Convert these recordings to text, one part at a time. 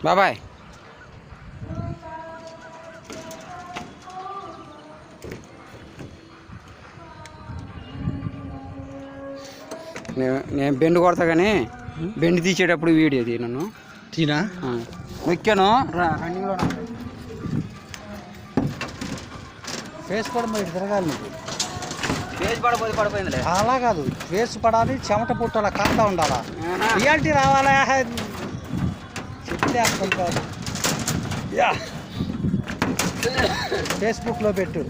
బాబాయ్. నేను బెండ్ కొడతా కానీ బెండ్ తీసేటప్పుడు వీడియో తీ నన్ను తీనా ఎక్కాను రన్నింగ్లో ఫేస్ కూడా మరి తిరగాలి నీకు. ఫేస్ పడిపోతే పడిపోయింది. అలా కాదు, ఫేస్ పడాలి, చెమట పుట్టాల కాస్తా ఉండాలా, రియాలిటీ రావాలా. చెప్తే అర్థం కాదు. ఫేస్బుక్లో పెట్టు.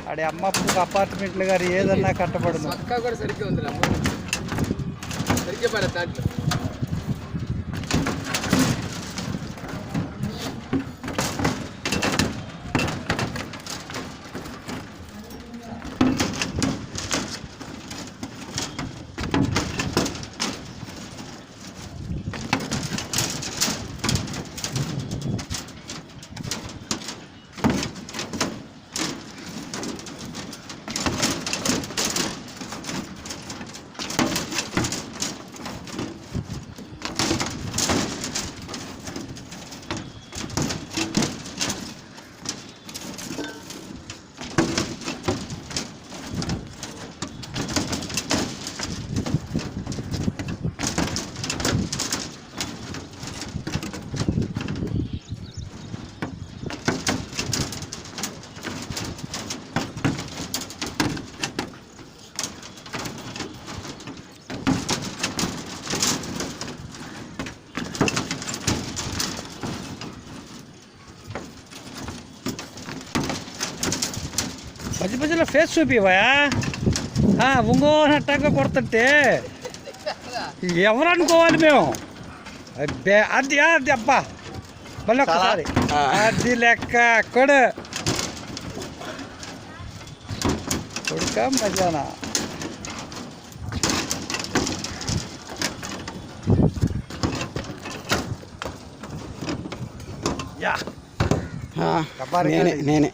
ఆడే అమ్మప్పుడు అపార్ట్మెంట్లు గారు ఏదన్నా కట్టబడును. కూడా సరిగ్గా ఉంది, సరిగ్గా పడే దాంట్లో. మధ్య మధ్యలో ఫేస్ చూపివా. ఉంగోనట్టగా కొడుతుంటే ఎవరు అనుకోవాలి మేము. అది అది అబ్బా మళ్ళీ ఒకసారి అది లెక్క కొడుక మధ్యాహ్న నేనే